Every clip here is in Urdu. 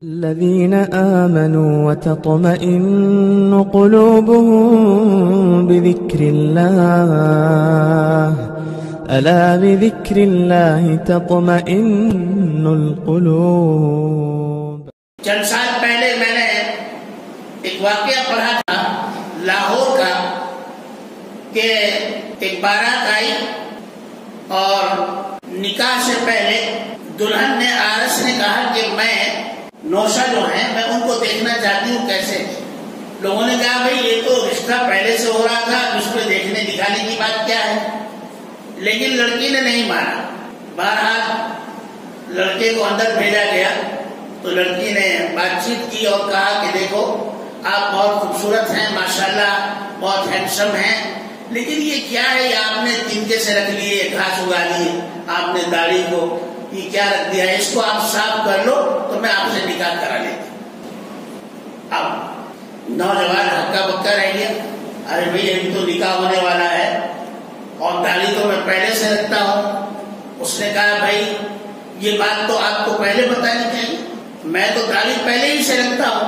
الذين آمنوا وتطمئن قلوبهم بذكر الله ألا بذكر الله تطمئن القلوب. چند سال پہلے میں نے ایک واقعہ پڑھا تھا لاہور کا کہ ایک بارات آئی اور نکاح سے پہلے دلہن نے عارس نے کہا کہ میں نوشہ جو ہیں میں ان کو دیکھنا چاہتی ہوں کیسے. لوگوں نے کہا بھائی یہ تو رشتہ پہلے سے ہو رہا تھا اس پہ دیکھنے دکھانے کی بات کیا ہے. لیکن لڑکی نے نہیں مانا. بہرحال لڑکے کو اندر بھیجا گیا تو لڑکی نے بات چیت کی اور کہا کہ دیکھو آپ بہت خوبصورت ہیں ماشاءاللہ بہت ہینڈسم ہیں لیکن یہ کیا ہے یہ آپ نے تنکے سے رکھ لیے گھاس اگا لیے آپ نے داڑھی کو یہ کیا رکھ دیا ہے اس کو آپ صاف کر لو تو میں آپ سے نکاح کرا لیتی. اب نوجوان ہکا بکا رہ گیا ارے بھائی ابھی تو نکاح ہونے والا ہے اور داڑھی تو میں پہلے سے رکھتا ہوں. اس نے کہا بھائی یہ بات تو آپ کو پہلے بتانی چاہیے میں تو داڑھی پہلے ہی سے رکھتا ہوں.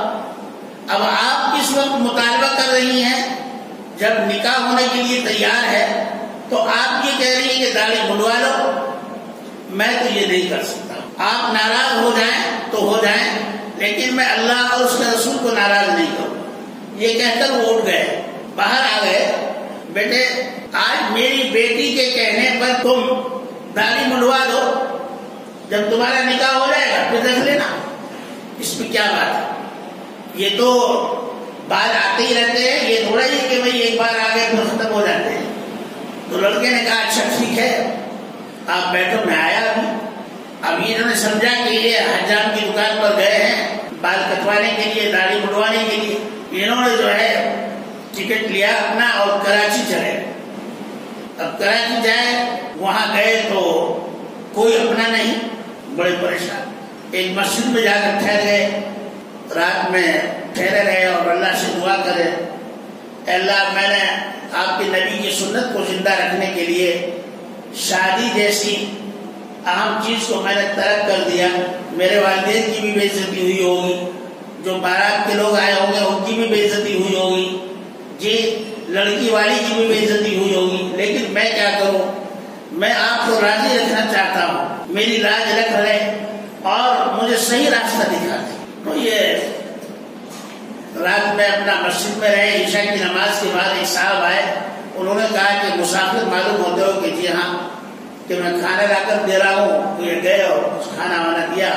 اب آپ کس وقت مطالبہ کر رہی ہیں جب نکاح ہونے کے لیے تیار ہے تو آپ یہ کہہ رہی ہیں کہ داڑھی منڈوا لو. میں تو یہ نہیں کر سکتا. آپ ناراض ہو جائیں تو ہو جائیں لیکن میں اللہ اور اس کے رسول کو ناراض نہیں کروں. یہ کہہ کر وہ اٹھ گئے باہر آ گئے. بیٹے آج میری بیٹی کے کہنے پر تم داڑھی منڈوا دو جب تمہارا نکاح ہو جائے گا پھر دیکھ لینا اس میں کیا بات ہے. یہ تو بات آتے ہی رہتے ہیں یہ تھوڑا ہی کہ بھائی ایک بار آ گئے پھر ختم ہو جاتے ہیں. تو لڑکے نے کہا اچھا ٹھیک ہے آپ بیٹھو میں آیا ابھی. اب یہ انہوں نے سمجھا کہ یہ حجام کی دکان پر گئے ہیں بال کٹوانے کے لیے داڑھی منڈوانے کے لیے. انہوں نے جو ہے ٹکٹ لیا اپنا اور کراچی چلے. اب کراچی جائے وہاں گئے تو کوئی اپنا نہیں بڑے پریشان. ایک مسجد میں جا کر ٹھہر گئے رات میں ٹھہرے رہے اور اللہ سے دعا کرے اللہ میں نے آپ کے نبی کی سنت کو زندہ رکھنے کے لیے شادی جیسی اہم چیز کو میں نے ترک کر دیا. میرے والدین کی بھی بے عزتی ہوئی ہوگی جو بارات کے لوگ آئے ہوں گے ان کی بھی بے عزتی ہوئی ہوگی جی لڑکی والی کی بھی بے عزتی ہوئی ہوگی لیکن میں کیا کروں میں آپ کو راضی رکھنا چاہتا ہوں. میری راز رکھ رہے اور مجھے صحیح راستہ دکھا دیں. تو یہ رات میں اپنا مسجد میں رہے. عشاء کی نماز کے بعد ایک صاحب آئے. انہوں نے کہا کہ مسافر معلوم ہوتے ہو کہ جی ہاں کہ میں کھانا لا کر دے رہا ہوں. تو یہ گئے اور کچھ کھانا وانا دیا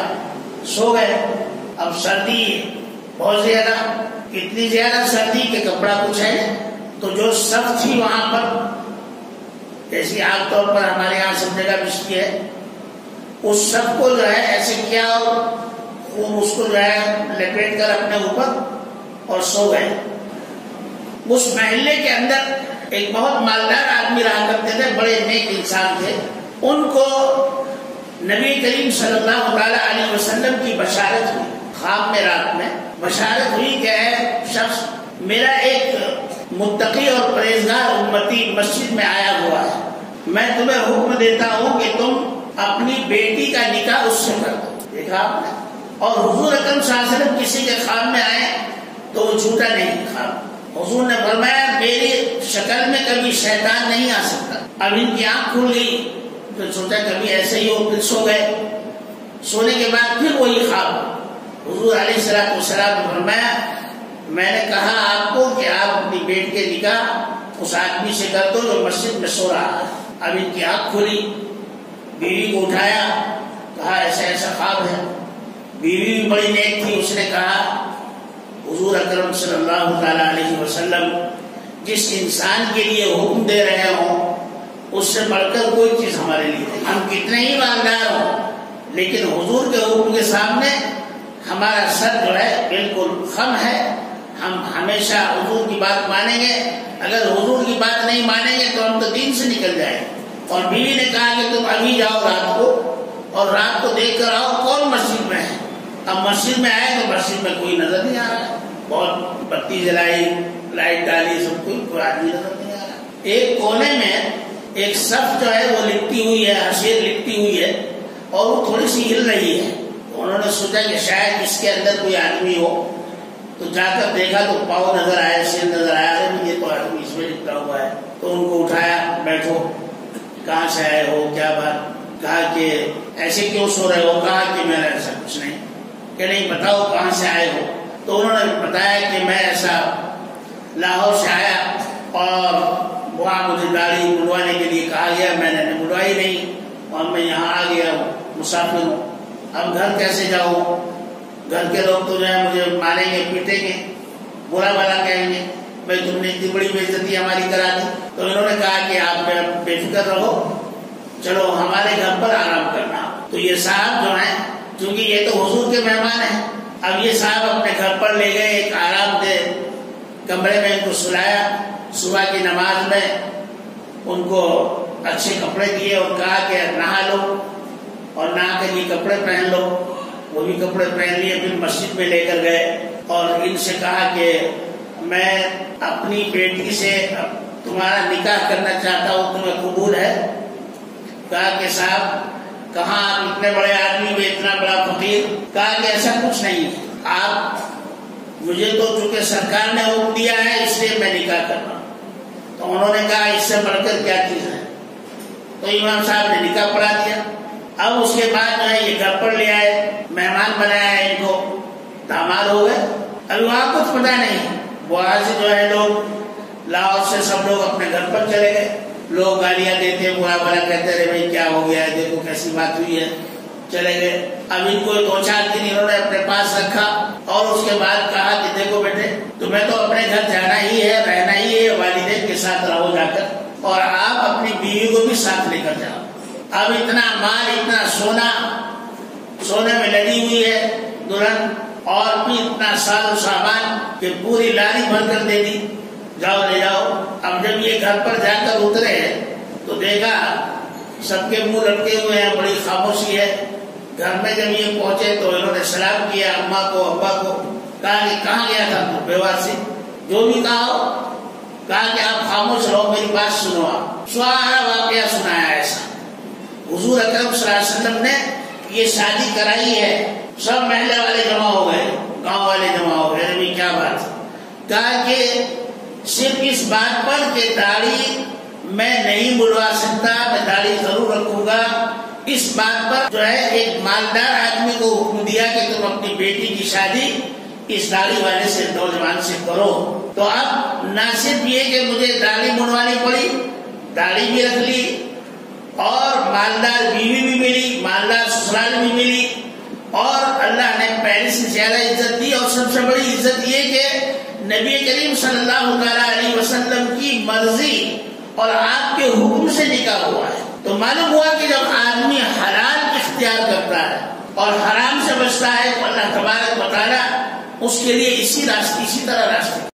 سو گئے. اب سردی بہت زیادہ اتنی زیادہ سردی کہ کپڑا کچھ ہے تو جو سب تھی وہاں پر جیسی عام طور پر ہمارے یہاں سب جگہ بچتی ہے اس سب کو جو ہے ایسے کیا اور اس کو جو ہے لپیٹ کر اپنے اوپر اور سو گئے. اس محلے کے اندر ایک بہت مالدار آدمی رہا کرتے تھے بڑے نیک انسان تھے. ان کو نبی کریم صلی اللہ تعالی علیہ وسلم کی بشارت ہوئی خواب میں رات میں بشارت ہوئی کہ اے شخص میرا ایک متقی اور پرہیزگار امتی مسجد میں آیا ہوا ہے. میں تمہیں حکم دیتا ہوں کہ تم اپنی بیٹی کا نکاح اس سے کر دو. دیکھا آپ نے. اور حضور اکرم صلی اللہ علیہ وسلم کسی کے خواب میں آئے تو وہ جھوٹا نہیں خواب. حضور نے فرمایا میری شکل میں کبھی شیطان نہیں آ سکتا. اب ان کی آنکھ کھل گئی تو سوچا کبھی ایسے ہی ہو پھر سو گئے. سونے کے بعد پھر وہی خواب. حضور علیہ السلام نے فرمایا میں نے کہا آپ کو کہ آپ اپنی بیٹی کے نکاح اس آدمی سے کر دو جو مسجد میں سو رہا ہے. اب ان کی آنکھ کھلی. بیوی کو اٹھایا کہا ایسا ایسا خواب ہے. بیوی بھی بڑی نیک تھی. اس نے کہا حضور اکرم صلی اللہ تعالی علیہ وسلم جس انسان کے لیے حکم دے رہے ہوں اس سے بڑھ کر کوئی چیز ہمارے لیے نہیں. ہم کتنے ہی مالدار ہوں لیکن حضور کے حکم کے سامنے ہمارا سر جو ہے بالکل خم ہے. ہم ہمیشہ حضور کی بات مانیں گے. اگر حضور کی بات نہیں مانیں گے تو ہم تو دین سے نکل جائیں. اور بیوی نے کہا کہ تم ابھی جاؤ رات کو اور رات کو دیکھ کر آؤ کون مسجد میں ہے. اب مسجد میں آئے تو مسجد میں کوئی نظر نہیں آ رہا. بہت بتی جلائی لائٹ ڈالی سب کوئی آدمی نظر نہیں آ رہا. ایک کونے میں ایک صف جو ہے وہ لپٹی ہوئی ہے حسیر لپٹی ہوئی ہے اور وہ تھوڑی سی ہل رہی ہے. انہوں نے سوچا کہ شاید اس کے اندر کوئی آدمی ہو، تو جا کر دیکھا تو پاؤں نظر آئے، سر نظر آیا، یہ تو آدمی اس میں لپٹا ہوا ہے۔ تو ان کو اٹھایا، بیٹھو، کہاں سے آئے ہو، کیا بات؟ کہا کہ ایسے کیوں سو رہے ہو؟ کہا کہ میرا ایسا کچھ نہیں، کہ نہیں بتاؤ کہاں سے آئے ہو؟ تو انہوں نے بتایا کہ میں ایسا لاہور سے آیا اور وہاں مجھے داڑھی منڈوانے کے لیے کہا گیا، میں نے منڈوائی نہیں اور میں یہاں آ گیا ہوں، مسافر ہوں، اب گھر کیسے جاؤں؟ گھر کے لوگ تو جو ہے مجھے ماریں گے، پیٹیں گے، برا بھلا کہیں گے، بھائی تم نے اتنی بڑی بےعزتی ہماری کرا دی۔ تو انہوں نے کہا کہ آپ بے فکر رہو، چلو ہمارے گھر پر آرام کرنا۔ تو یہ صاحب جو ہیں، چونکہ یہ تو حضور کے مہمان ہیں، اب یہ صاحب اپنے گھر پر لے گئے، ایک آرام دہ کمرے میں ان کو سلایا، صبح کی نماز میں ان کو اچھے کپڑے دیے اور کہا کہ نہا لو اور نہا کر یہ کپڑے پہن لو۔ وہ بھی کپڑے پہن لیے، پھر مسجد میں لے کر گئے اور ان سے کہا کہ میں اپنی بیٹی سے تمہارا نکاح کرنا چاہتا ہوں، تمہیں قبول ہے؟ کہا کہ صاحب کہاں آپ اتنے بڑے آدمی ہوئے، اتنا بڑا فقیر؟ کہا کہ ایسا کچھ نہیں، آپ مجھے تو چونکہ سرکار نے حکم دیا ہے اس لیے میں نکاح کر رہا ہوں۔ تو انہوں نے کہا اس سے بڑھ کر کیا چیز ہے؟ تو امام صاحب نے نکاح پڑھا دیا۔ اب اس کے بعد جو ہے یہ گھر پر لے آئے، مہمان بنایا ہے ان کو، داماد ہو گئے۔ ابھی وہاں کچھ پتا نہیں، وہاں سے جو ہے لوگ لاہور سے سب لوگ اپنے گھر پر چلے گئے، لوگ گالیاں دیتے، برا بھلا کہتے رہے، بھائی کیا ہو گیا ہے، دیکھو کیسی بات ہوئی ہے، چلے گئے۔ اب ان کو 2-4 دن انہوں نے اپنے پاس رکھا اور اس کے بعد کہا کہ دیکھو بیٹے تمہیں تو اپنے گھر جانا ہی ہے، رہنا ہی ہے، والدین کے ساتھ رہو جا کر، اور آپ اپنی بیوی کو بھی ساتھ لے کر جاؤ۔ اب اتنا مال، اتنا سونا، سونے میں لگی ہوئی ہے دلہن، اور بھی اتنا ساز و سامان کہ پوری لاری بھر کر دے دی، جاؤ لے جاؤ۔ اب جب یہ گھر پر جا کر اترے تو دیکھا سب کے منہ لٹکے ہوئے ہیں، بڑی خاموشی ہے۔ گھر میں جب یہ پہنچے تو انہوں نے سلام کیا اماں کو، ابا کو، کہا کہ کہاں گیا تھا تو بیوار سے جو بھی کہا کہ آپ خاموش رہو، میری بات سنو۔ آپ سارا واقعہ سنایا ایسا۔ حضور اکرم صلی اللہ علیہ وسلم نے یہ شادی کرائی ہے، سب محلے والے جمع ہو گئے، گاؤں والے جمع ہو گئے، ابھی کیا بات ہے؟ کہا کہ صرف اس بات پر کہ داڑھی میں نہیں بلوا سکتا، میں داڑھی ضرور رکھوں گا، اس بات پر جو ہے ایک مالدار آدمی کو حکم دیا کہ تم اپنی بیٹی کی شادی اس داڑھی والے سے، نوجوان سے کرو۔ تو اب نہ صرف یہ کہ مجھے داڑھی منڈوانی پڑی، داڑھی بھی رکھ لی، اور مالدار بیوی بھی ملی، مالدار سسرال بھی ملی، اور اللہ نے پہلے سے زیادہ عزت دی۔ اور سب سے بڑی عزت یہ کہ نبی کریم صلی اللہ علیہ وسلم کی مرضی اور آپ کے حکم سے نکاح ہوا ہے۔ تو معلوم ہوا کہ جب آدمی حلال اختیار کرتا ہے اور حرام سے بچتا ہے تو اللہ تبارک و تعالیٰ اس کے لیے اسی طرح راستے